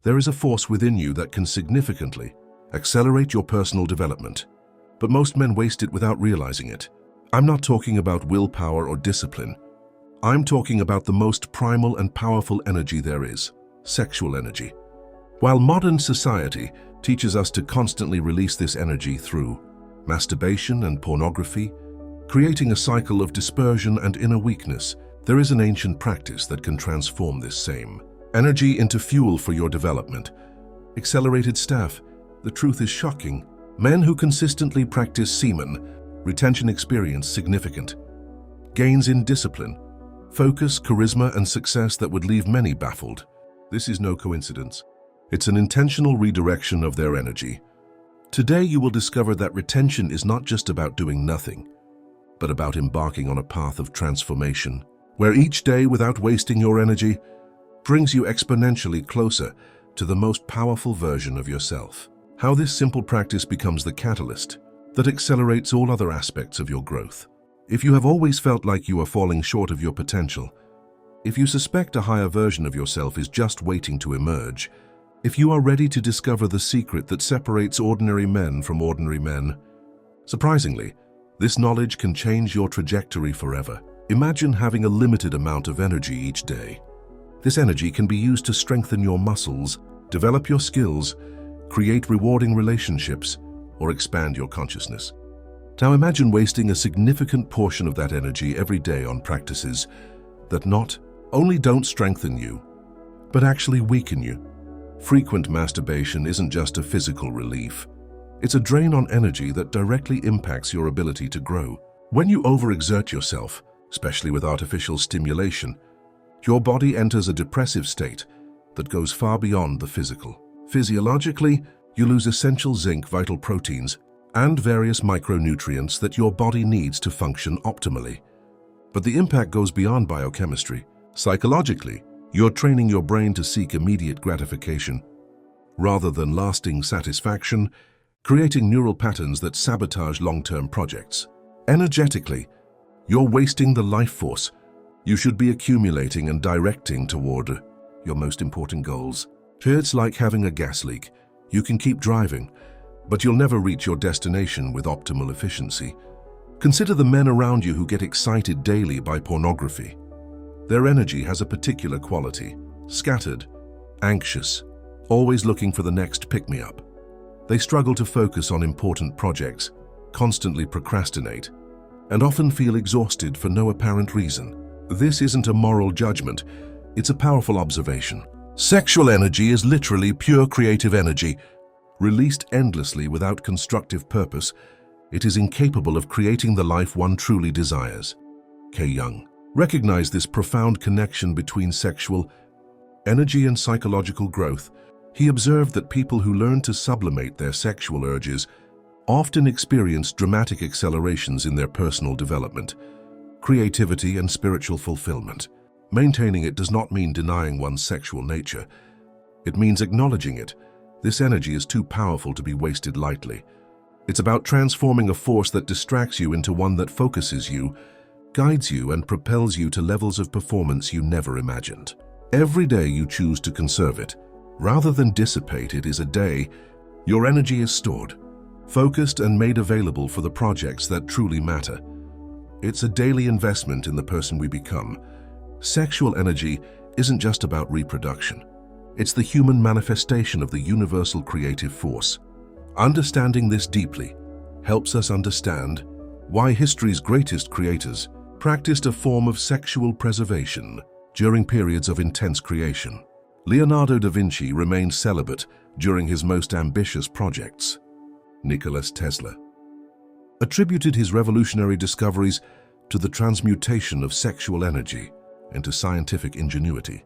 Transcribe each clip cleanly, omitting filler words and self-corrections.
There is a force within you that can significantly accelerate your personal development, but most men waste it without realizing it. I'm not talking about willpower or discipline. I'm talking about the most primal and powerful energy there is, sexual energy. While modern society teaches us to constantly release this energy through masturbation and pornography, creating a cycle of dispersion and inner weakness, there is an ancient practice that can transform this same energy into fuel for your development. Accelerated staff. The truth is shocking. Men who consistently practice semen retention experience significant gains in discipline, focus, charisma, and success that would leave many baffled. This is no coincidence. It's an intentional redirection of their energy. Today you will discover that retention is not just about doing nothing, but about embarking on a path of transformation, where each day without wasting your energy brings you exponentially closer to the most powerful version of yourself. How this simple practice becomes the catalyst that accelerates all other aspects of your growth. If you have always felt like you are falling short of your potential, if you suspect a higher version of yourself is just waiting to emerge, if you are ready to discover the secret that separates ordinary men from ordinary men, surprisingly, this knowledge can change your trajectory forever. Imagine having a limited amount of energy each day. This energy can be used to strengthen your muscles, develop your skills, create rewarding relationships, or expand your consciousness. Now imagine wasting a significant portion of that energy every day on practices that not only don't strengthen you, but actually weaken you. Frequent masturbation isn't just a physical relief. It's a drain on energy that directly impacts your ability to grow. When you overexert yourself, especially with artificial stimulation, your body enters a depressive state that goes far beyond the physical. Physiologically, you lose essential zinc, vital proteins, and various micronutrients that your body needs to function optimally. But the impact goes beyond biochemistry. Psychologically, you're training your brain to seek immediate gratification rather than lasting satisfaction, creating neural patterns that sabotage long-term projects. Energetically, you're wasting the life force you should be accumulating and directing toward your most important goals. It's like having a gas leak. You can keep driving, but you'll never reach your destination with optimal efficiency. Consider the men around you who get excited daily by pornography. Their energy has a particular quality: scattered, anxious, always looking for the next pick-me-up. They struggle to focus on important projects, constantly procrastinate, and often feel exhausted for no apparent reason. This isn't a moral judgment, it's a powerful observation. Sexual energy is literally pure creative energy. Released endlessly without constructive purpose, it is incapable of creating the life one truly desires. K. Young recognized this profound connection between sexual energy and psychological growth. He observed that people who learn to sublimate their sexual urges often experience dramatic accelerations in their personal development, creativity, and spiritual fulfillment. Maintaining it does not mean denying one's sexual nature. It means acknowledging it. This energy is too powerful to be wasted lightly. It's about transforming a force that distracts you into one that focuses you, guides you, and propels you to levels of performance you never imagined. Every day you choose to conserve it, rather than dissipate it, is a day your energy is stored, focused, and made available for the projects that truly matter. It's a daily investment in the person we become. Sexual energy isn't just about reproduction. It's the human manifestation of the universal creative force. Understanding this deeply helps us understand why history's greatest creators practiced a form of sexual preservation during periods of intense creation. Leonardo da Vinci remained celibate during his most ambitious projects. Nikola Tesla attributed his revolutionary discoveries to the transmutation of sexual energy into scientific ingenuity.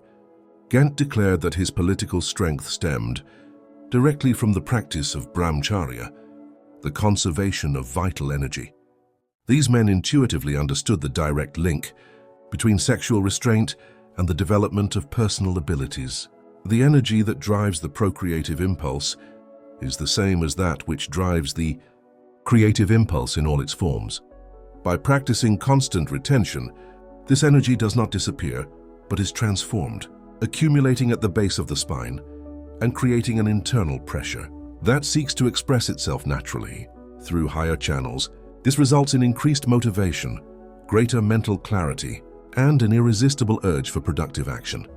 Ghent declared that his political strength stemmed directly from the practice of brahmacharya, the conservation of vital energy. These men intuitively understood the direct link between sexual restraint and the development of personal abilities. The energy that drives the procreative impulse is the same as that which drives the creative impulse in all its forms. By practicing constant retention, this energy does not disappear, but is transformed, accumulating at the base of the spine, and creating an internal pressure that seeks to express itself naturally through higher channels. This results in increased motivation, greater mental clarity, and an irresistible urge for productive action.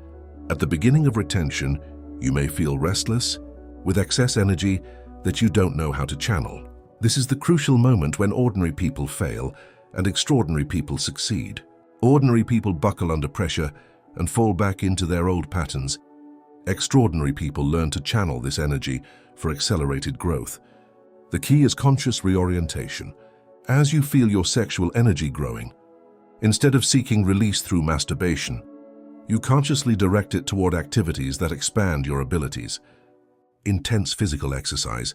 At the beginning of retention, you may feel restless, with excess energy that you don't know how to channel. This is the crucial moment when ordinary people fail and extraordinary people succeed. Ordinary people buckle under pressure and fall back into their old patterns. Extraordinary people learn to channel this energy for accelerated growth. The key is conscious reorientation. As you feel your sexual energy growing, instead of seeking release through masturbation, you consciously direct it toward activities that expand your abilities. Intense physical exercise,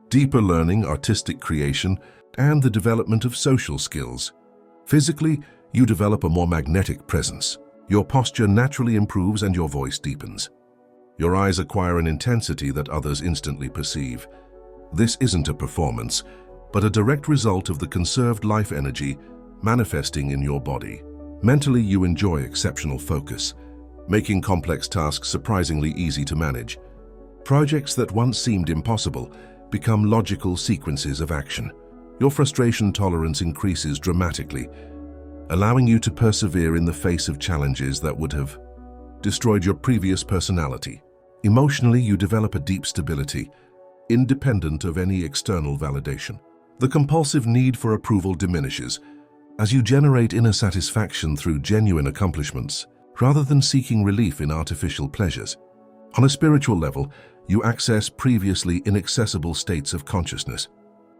deeper learning, artistic creation, and the development of social skills. Physically, you develop a more magnetic presence. Your posture naturally improves and your voice deepens. Your eyes acquire an intensity that others instantly perceive. This isn't a performance, but a direct result of the conserved life energy manifesting in your body. Mentally, you enjoy exceptional focus, making complex tasks surprisingly easy to manage. Projects that once seemed impossible become logical sequences of action. Your frustration tolerance increases dramatically, allowing you to persevere in the face of challenges that would have destroyed your previous personality. Emotionally, you develop a deep stability, independent of any external validation. The compulsive need for approval diminishes as you generate inner satisfaction through genuine accomplishments, rather than seeking relief in artificial pleasures. On a spiritual level, you access previously inaccessible states of consciousness.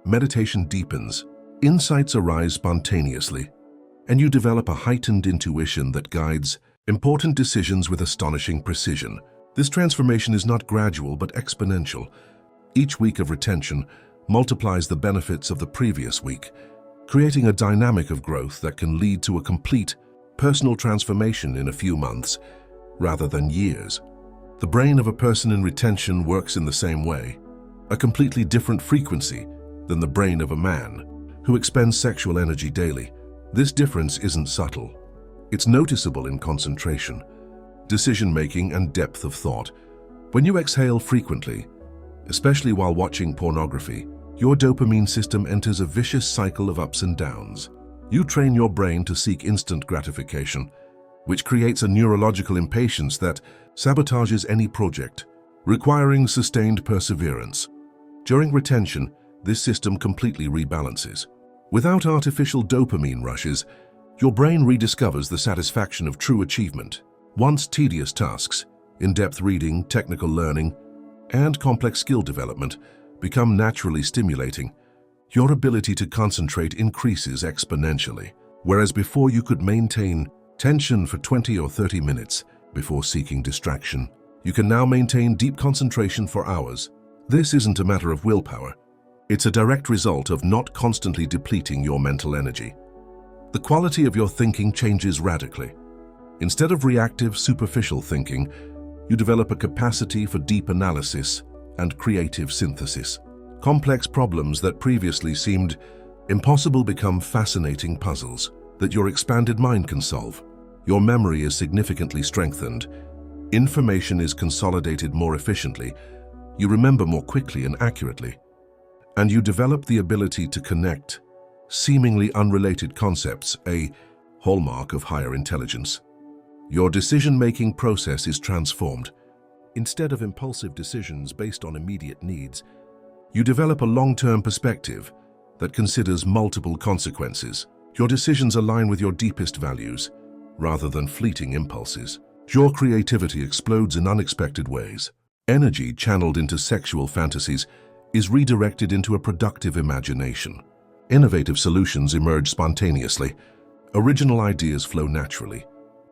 Meditation deepens, insights arise spontaneously, and you develop a heightened intuition that guides important decisions with astonishing precision. This transformation is not gradual but exponential. Each week of retention multiplies the benefits of the previous week, creating a dynamic of growth that can lead to a complete personal transformation in a few months rather than years. The brain of a person in retention works in the same way, a completely different frequency than the brain of a man who expends sexual energy daily. This difference isn't subtle. It's noticeable in concentration, decision-making, and depth of thought. When you exhale frequently, especially while watching pornography, your dopamine system enters a vicious cycle of ups and downs. You train your brain to seek instant gratification, which creates a neurological impatience that sabotages any project, requiring sustained perseverance. During retention, this system completely rebalances. Without artificial dopamine rushes, your brain rediscovers the satisfaction of true achievement. Once tedious tasks, in-depth reading, technical learning, and complex skill development become naturally stimulating, your ability to concentrate increases exponentially. Whereas before you could maintain tension for 20 or 30 minutes before seeking distraction, you can now maintain deep concentration for hours. This isn't a matter of willpower. It's a direct result of not constantly depleting your mental energy. The quality of your thinking changes radically. Instead of reactive, superficial thinking, you develop a capacity for deep analysis and creative synthesis. Complex problems that previously seemed impossible become fascinating puzzles that your expanded mind can solve. Your memory is significantly strengthened. Information is consolidated more efficiently. You remember more quickly and accurately. And you develop the ability to connect seemingly unrelated concepts, a hallmark of higher intelligence. Your decision-making process is transformed. Instead of impulsive decisions based on immediate needs, you develop a long-term perspective that considers multiple consequences. Your decisions align with your deepest values, rather than fleeting impulses. Your creativity explodes in unexpected ways. Energy channeled into sexual fantasies is redirected into a productive imagination. Innovative solutions emerge spontaneously. Original ideas flow naturally,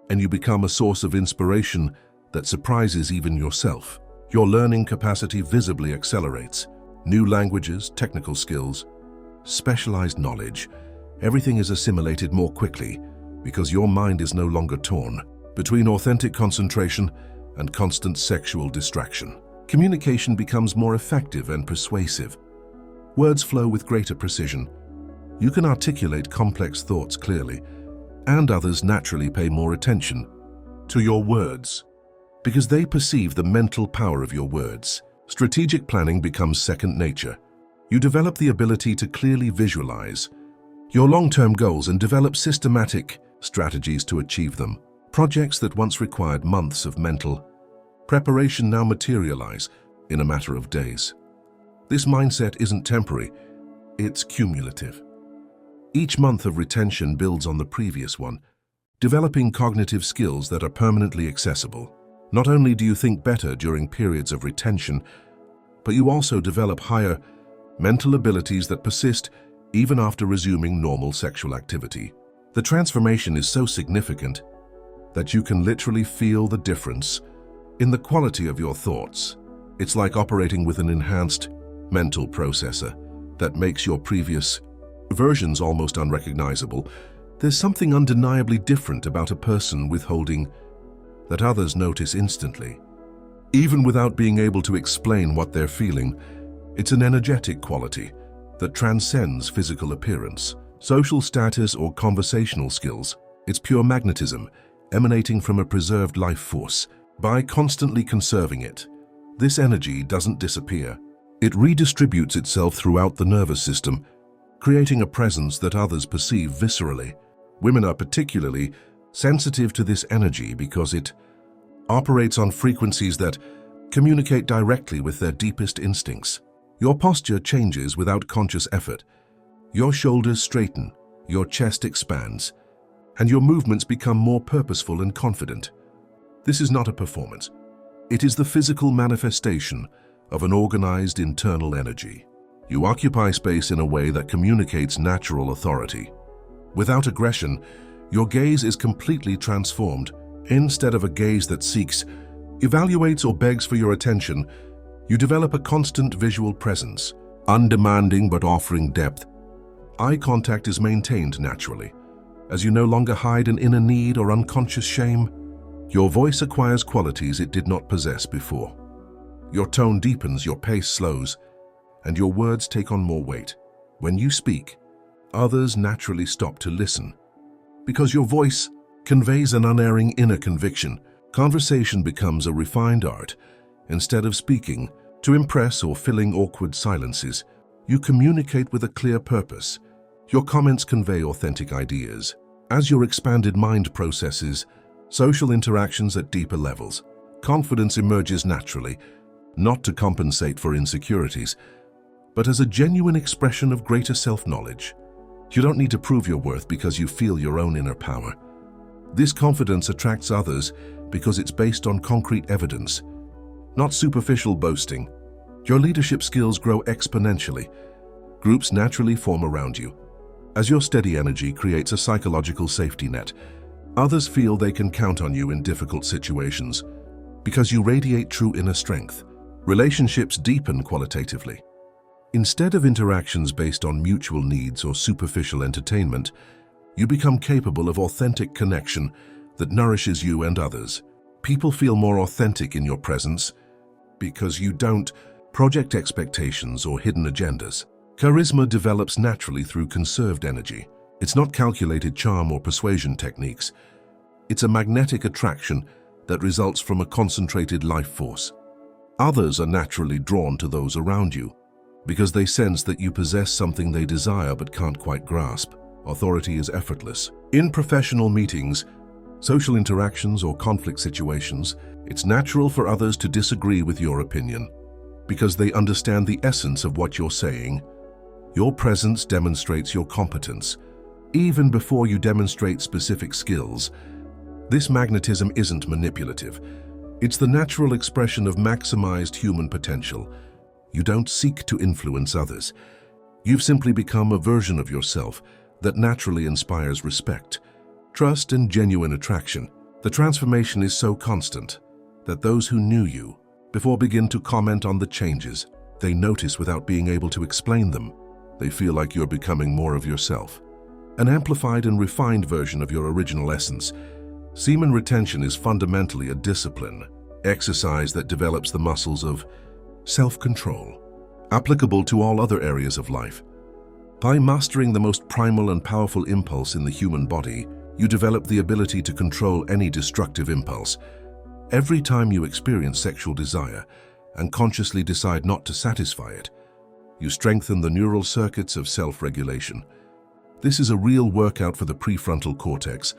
and you become a source of inspiration that surprises even yourself. Your learning capacity visibly accelerates. New languages, technical skills, specialized knowledge, everything is assimilated more quickly because your mind is no longer torn between authentic concentration and constant sexual distraction. Communication becomes more effective and persuasive. Words flow with greater precision. You can articulate complex thoughts clearly, and others naturally pay more attention to your words. because they perceive the mental power of your words. Strategic planning becomes second nature. You develop the ability to clearly visualize your long-term goals and develop systematic strategies to achieve them. Projects that once required months of mental preparation now materialize in a matter of days. This mindset isn't temporary, it's cumulative. Each month of retention builds on the previous one, developing cognitive skills that are permanently accessible. Not only do you think better during periods of retention, but you also develop higher mental abilities that persist even after resuming normal sexual activity. The transformation is so significant that you can literally feel the difference in the quality of your thoughts. It's like operating with an enhanced mental processor that makes your previous versions almost unrecognizable. There's something undeniably different about a person withholding that others notice instantly. Even without being able to explain what they're feeling, it's an energetic quality that transcends physical appearance, social status, or conversational skills. It's pure magnetism, emanating from a preserved life force. By constantly conserving it, this energy doesn't disappear. It redistributes itself throughout the nervous system, creating a presence that others perceive viscerally. Women are particularly sensitive to this energy because it operates on frequencies that communicate directly with their deepest instincts. Your posture changes without conscious effort. Your shoulders straighten, your chest expands, and your movements become more purposeful and confident. This is not a performance. It is the physical manifestation of an organized internal energy. You occupy space in a way that communicates natural authority. Without aggression, your gaze is completely transformed. Instead of a gaze that seeks, evaluates, or begs for your attention, you develop a constant visual presence, undemanding but offering depth. Eye contact is maintained naturally, as you no longer hide an inner need or unconscious shame. Your voice acquires qualities it did not possess before. Your tone deepens, your pace slows, and your words take on more weight. When you speak, others naturally stop to listen. Because your voice conveys an unerring inner conviction, conversation becomes a refined art. Instead of speaking to impress or filling awkward silences, you communicate with a clear purpose. Your comments convey authentic ideas. As your expanded mind processes social interactions at deeper levels, confidence emerges naturally, not to compensate for insecurities, but as a genuine expression of greater self-knowledge. You don't need to prove your worth because you feel your own inner power. This confidence attracts others because it's based on concrete evidence, not superficial boasting. Your leadership skills grow exponentially. Groups naturally form around you. As your steady energy creates a psychological safety net, others feel they can count on you in difficult situations because you radiate true inner strength. Relationships deepen qualitatively. Instead of interactions based on mutual needs or superficial entertainment, you become capable of authentic connection that nourishes you and others. People feel more authentic in your presence because you don't project expectations or hidden agendas. Charisma develops naturally through conserved energy. It's not calculated charm or persuasion techniques. It's a magnetic attraction that results from a concentrated life force. Others are naturally drawn to those around you because they sense that you possess something they desire but can't quite grasp. Authority is effortless. In professional meetings, social interactions, or conflict situations, it's natural for others to disagree with your opinion because they understand the essence of what you're saying. Your presence demonstrates your competence, even before you demonstrate specific skills. This magnetism isn't manipulative. It's the natural expression of maximized human potential. You don't seek to influence others. You've simply become a version of yourself that naturally inspires respect, trust, and genuine attraction. The transformation is so constant that those who knew you before begin to comment on the changes. They notice without being able to explain them. They feel like you're becoming more of yourself, an amplified and refined version of your original essence. Semen retention is fundamentally a discipline, exercise that develops the muscles of self-control, applicable to all other areas of life. By mastering the most primal and powerful impulse in the human body, you develop the ability to control any destructive impulse. Every time you experience sexual desire and consciously decide not to satisfy it, you strengthen the neural circuits of self-regulation. This is a real workout for the prefrontal cortex,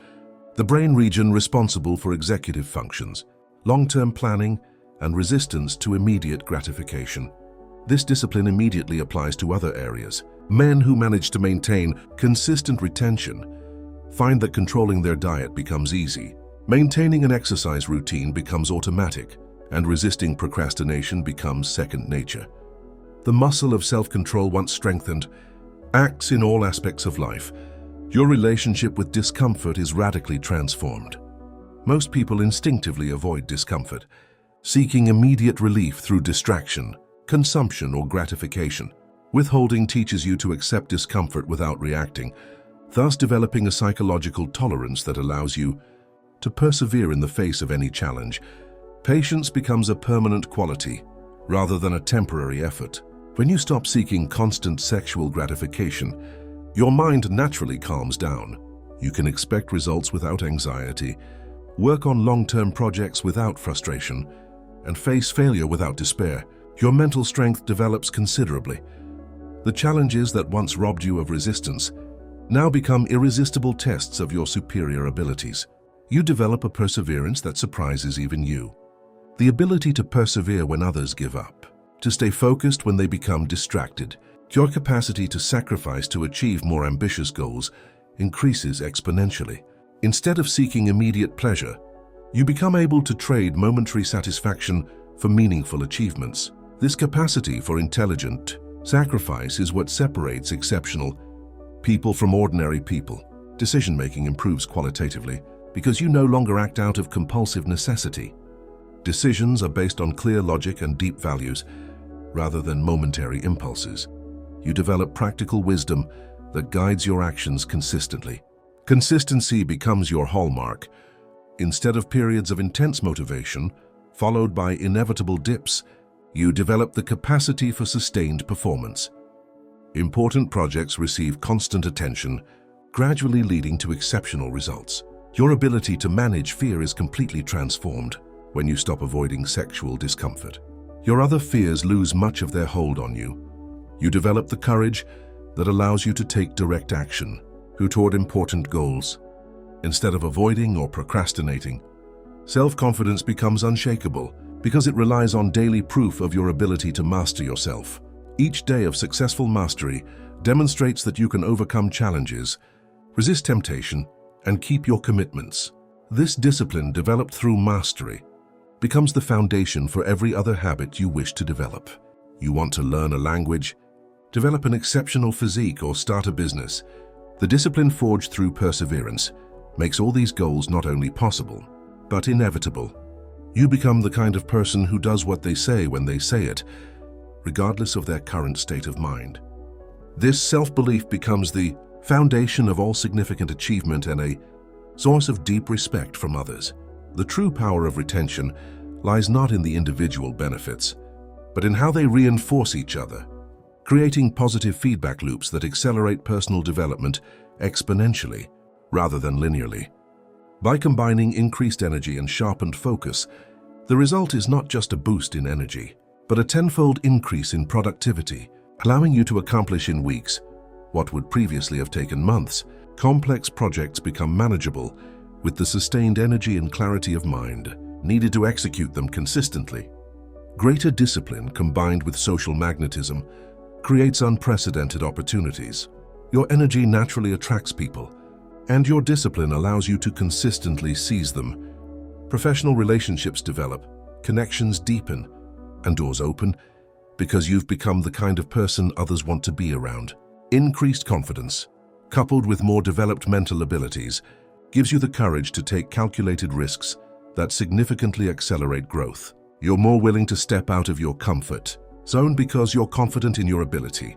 the brain region responsible for executive functions, long-term planning, and resistance to immediate gratification. This discipline immediately applies to other areas. Men who manage to maintain consistent retention find that controlling their diet becomes easy, maintaining an exercise routine becomes automatic, and resisting procrastination becomes second nature. The muscle of self-control, once strengthened, acts in all aspects of life. Your relationship with discomfort is radically transformed. Most people instinctively avoid discomfort, seeking immediate relief through distraction, consumption, or gratification. Withholding teaches you to accept discomfort without reacting, thus developing a psychological tolerance that allows you to persevere in the face of any challenge. Patience becomes a permanent quality, rather than a temporary effort. When you stop seeking constant sexual gratification, your mind naturally calms down. You can expect results without anxiety, work on long-term projects without frustration, and face failure without despair. Your mental strength develops considerably. The challenges that once robbed you of resistance now become irresistible tests of your superior abilities. You develop a perseverance that surprises even you. The ability to persevere when others give up, to stay focused when they become distracted. Your capacity to sacrifice to achieve more ambitious goals increases exponentially. Instead of seeking immediate pleasure, you become able to trade momentary satisfaction for meaningful achievements. This capacity for intelligent sacrifice is what separates exceptional people from ordinary people. Decision-making improves qualitatively because you no longer act out of compulsive necessity. Decisions are based on clear logic and deep values, rather than momentary impulses. You develop practical wisdom that guides your actions consistently. Consistency becomes your hallmark. Instead of periods of intense motivation, followed by inevitable dips, you develop the capacity for sustained performance. Important projects receive constant attention, gradually leading to exceptional results. Your ability to manage fear is completely transformed when you stop avoiding sexual discomfort. Your other fears lose much of their hold on you. You develop the courage that allows you to take direct action toward important goals. Instead of avoiding or procrastinating, self-confidence becomes unshakable because it relies on daily proof of your ability to master yourself. Each day of successful mastery demonstrates that you can overcome challenges, resist temptation, and keep your commitments. This discipline, developed through mastery, becomes the foundation for every other habit you wish to develop. You want to learn a language, develop an exceptional physique, or start a business. The discipline forged through perseverance makes all these goals not only possible, but inevitable. You become the kind of person who does what they say when they say it, regardless of their current state of mind. This self-belief becomes the foundation of all significant achievement and a source of deep respect from others. The true power of retention lies not in the individual benefits, but in how they reinforce each other, creating positive feedback loops that accelerate personal development exponentially rather than linearly. By combining increased energy and sharpened focus, the result is not just a boost in energy, but a tenfold increase in productivity, allowing you to accomplish in weeks what would previously have taken months. Complex projects become manageable with the sustained energy and clarity of mind needed to execute them consistently. Greater discipline combined with social magnetism creates unprecedented opportunities. Your energy naturally attracts people, and your discipline allows you to consistently seize them. Professional relationships develop, connections deepen, and doors open because you've become the kind of person others want to be around. Increased confidence, coupled with more developed mental abilities, gives you the courage to take calculated risks that significantly accelerate growth. You're more willing to step out of your comfort zone because you're confident in your ability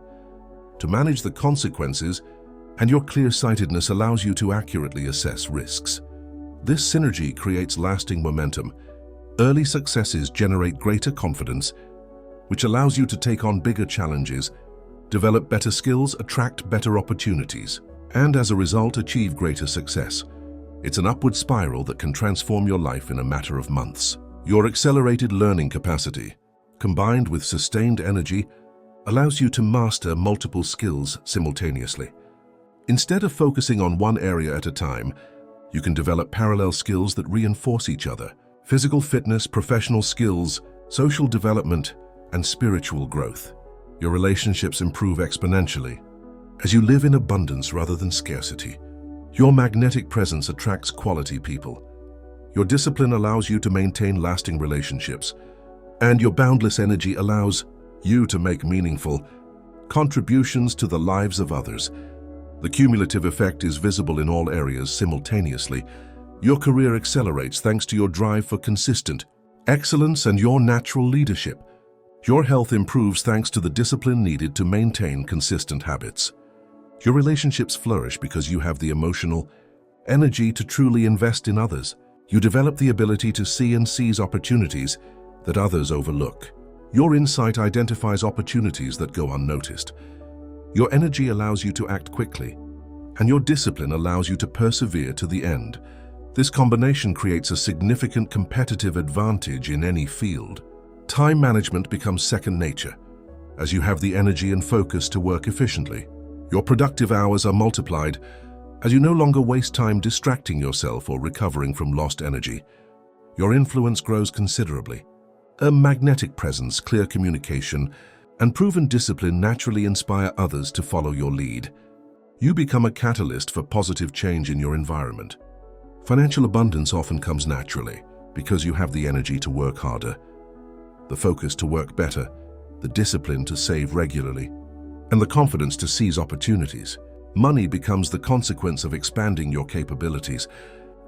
to manage the consequences, and your clear-sightedness allows you to accurately assess risks. This synergy creates lasting momentum. Early successes generate greater confidence, which allows you to take on bigger challenges, develop better skills, attract better opportunities, and as a result achieve greater success. It's an upward spiral that can transform your life in a matter of months. Your accelerated learning capacity, combined with sustained energy, allows you to master multiple skills simultaneously. Instead of focusing on one area at a time, you can develop parallel skills that reinforce each other. Physical fitness, professional skills, social development, and spiritual growth. Your relationships improve exponentially as you live in abundance rather than scarcity. Your magnetic presence attracts quality people. Your discipline allows you to maintain lasting relationships, and your boundless energy allows you to make meaningful contributions to the lives of others. The cumulative effect is visible in all areas simultaneously. Your career accelerates thanks to your drive for consistent excellence and your natural leadership. Your health improves thanks to the discipline needed to maintain consistent habits. Your relationships flourish because you have the emotional energy to truly invest in others. You develop the ability to see and seize opportunities that others overlook. Your insight identifies opportunities that go unnoticed. Your energy allows you to act quickly, and your discipline allows you to persevere to the end. This combination creates a significant competitive advantage in any field. Time management becomes second nature, as you have the energy and focus to work efficiently. Your productive hours are multiplied, as you no longer waste time distracting yourself or recovering from lost energy. Your influence grows considerably. A magnetic presence, clear communication, and proven discipline naturally inspire others to follow your lead. You become a catalyst for positive change in your environment. Financial abundance often comes naturally because you have the energy to work harder, the focus to work better, the discipline to save regularly, and the confidence to seize opportunities. Money becomes the consequence of expanding your capabilities,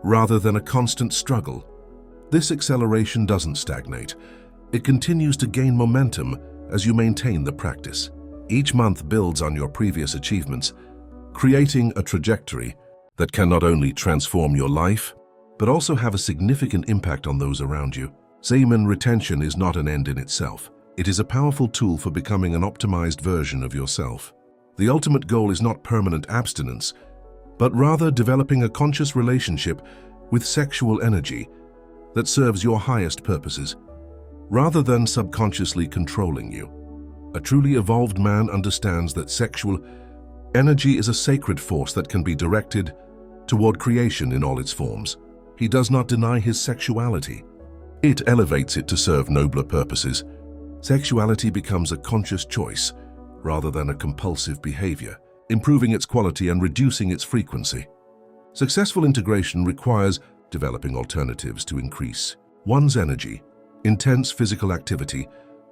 rather than a constant struggle. This acceleration doesn't stagnate. It continues to gain momentum as you maintain the practice. Each month builds on your previous achievements, creating a trajectory that can not only transform your life, but also have a significant impact on those around you. Semen retention is not an end in itself. It is a powerful tool for becoming an optimized version of yourself. The ultimate goal is not permanent abstinence, but rather developing a conscious relationship with sexual energy that serves your highest purposes, rather than subconsciously controlling you. A truly evolved man understands that sexual energy is a sacred force that can be directed toward creation in all its forms. He does not deny his sexuality. It elevates it to serve nobler purposes. Sexuality becomes a conscious choice rather than a compulsive behavior, improving its quality and reducing its frequency. Successful integration requires developing alternatives to increase one's energy, intense physical activity,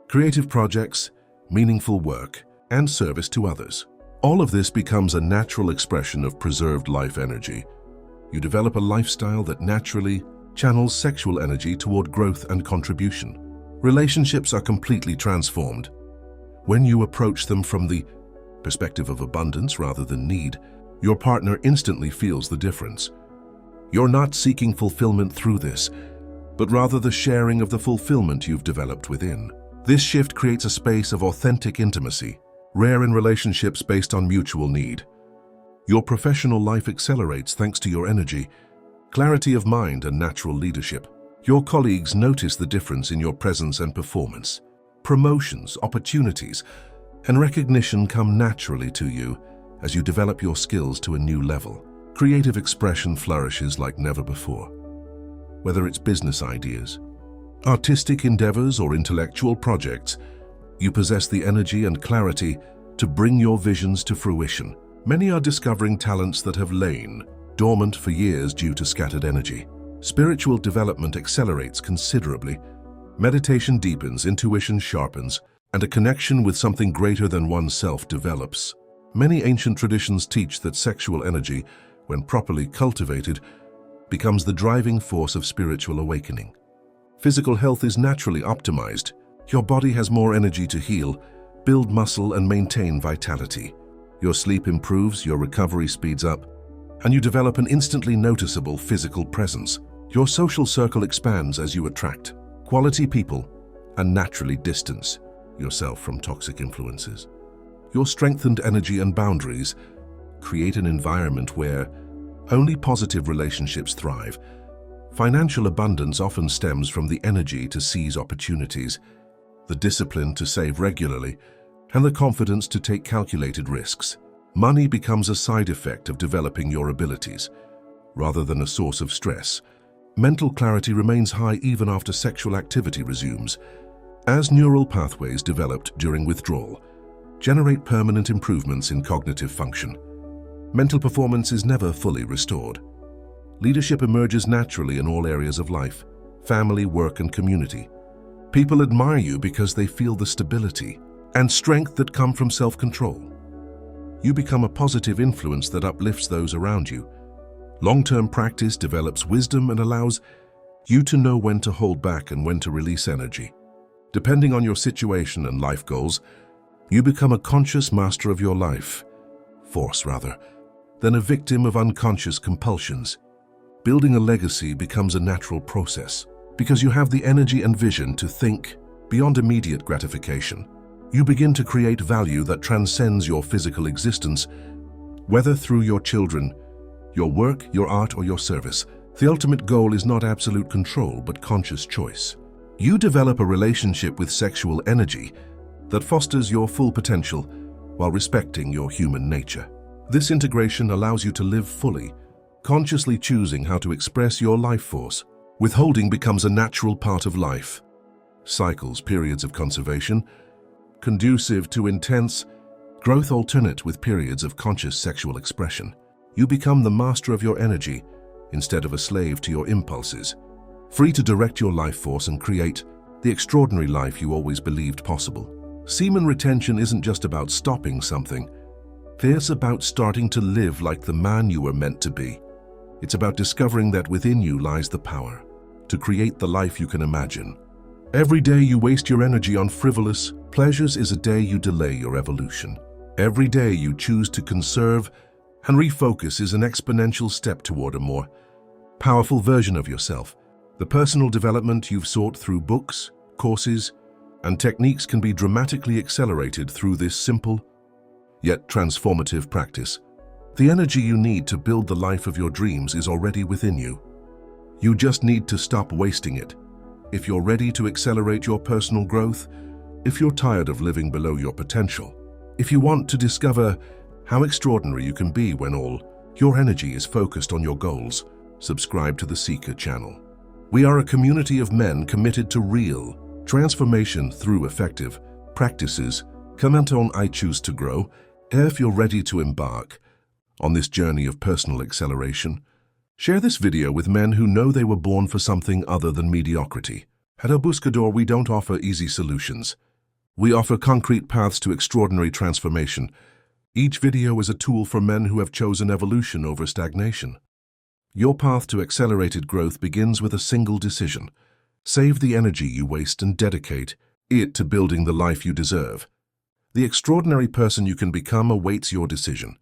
creative projects, meaningful work, and service to others. All of this becomes a natural expression of preserved life energy. You develop a lifestyle that naturally channels sexual energy toward growth and contribution. Relationships are completely transformed when you approach them from the perspective of abundance rather than need. Your partner instantly feels the difference. You're not seeking fulfillment through this, but rather the sharing of the fulfillment you've developed within. This shift creates a space of authentic intimacy, rare in relationships based on mutual need. Your professional life accelerates thanks to your energy, clarity of mind, and natural leadership. Your colleagues notice the difference in your presence and performance. Promotions, opportunities, and recognition come naturally to you as you develop your skills to a new level. Creative expression flourishes like never before. Whether it's business ideas, artistic endeavors, or intellectual projects, you possess the energy and clarity to bring your visions to fruition. Many are discovering talents that have lain dormant for years due to scattered energy. Spiritual development accelerates considerably. Meditation deepens, intuition sharpens, and a connection with something greater than oneself develops. Many ancient traditions teach that sexual energy, when properly cultivated, becomes the driving force of spiritual awakening. Physical health is naturally optimized. Your body has more energy to heal, build muscle, and maintain vitality. Your sleep improves, your recovery speeds up, and you develop an instantly noticeable physical presence. Your social circle expands as you attract quality people and naturally distance yourself from toxic influences. Your strengthened energy and boundaries create an environment where only positive relationships thrive, Financial abundance often stems from the energy to seize opportunities, the discipline to save regularly, and the confidence to take calculated risks. Money becomes a side effect of developing your abilities, rather than a source of stress. Mental clarity remains high even after sexual activity resumes, as neural pathways developed during withdrawal generate permanent improvements in cognitive function. Mental performance is never fully restored. Leadership emerges naturally in all areas of life: family, work, and community. People admire you because they feel the stability and strength that come from self-control. You become a positive influence that uplifts those around you. Long-term practice develops wisdom and allows you to know when to hold back and when to release energy. Depending on your situation and life goals, you become a conscious master of your life force, than a victim of unconscious compulsions. Building a legacy becomes a natural process because you have the energy and vision to think beyond immediate gratification. You begin to create value that transcends your physical existence, whether through your children, your work, your art, or your service. The ultimate goal is not absolute control, but conscious choice. You develop a relationship with sexual energy that fosters your full potential while respecting your human nature. This integration allows you to live fully, consciously choosing how to express your life force. Withholding becomes a natural part of life. Cycles, periods of conservation, conducive to intense growth, alternate with periods of conscious sexual expression. You become the master of your energy instead of a slave to your impulses, free to direct your life force and create the extraordinary life you always believed possible. Semen retention isn't just about stopping something. It's about starting to live like the man you were meant to be. It's about discovering that within you lies the power to create the life you can imagine. Every day you waste your energy on frivolous pleasures is a day you delay your evolution. Every day you choose to conserve and refocus is an exponential step toward a more powerful version of yourself. The personal development you've sought through books, courses, and techniques can be dramatically accelerated through this simple, yet transformative practice. The energy you need to build the life of your dreams is already within you. You just need to stop wasting it. If you're ready to accelerate your personal growth, if you're tired of living below your potential, if you want to discover how extraordinary you can be when all your energy is focused on your goals, subscribe to the Seeker channel. We are a community of men committed to real transformation through effective practices. Comment on I choose to grow if you're ready to embark on this journey of personal acceleration. Share this video with men who know they were born for something other than mediocrity. At El Buscador, we don't offer easy solutions. We offer concrete paths to extraordinary transformation. Each video is a tool for men who have chosen evolution over stagnation. Your path to accelerated growth begins with a single decision. Save the energy you waste and dedicate it to building the life you deserve. The extraordinary person you can become awaits your decision.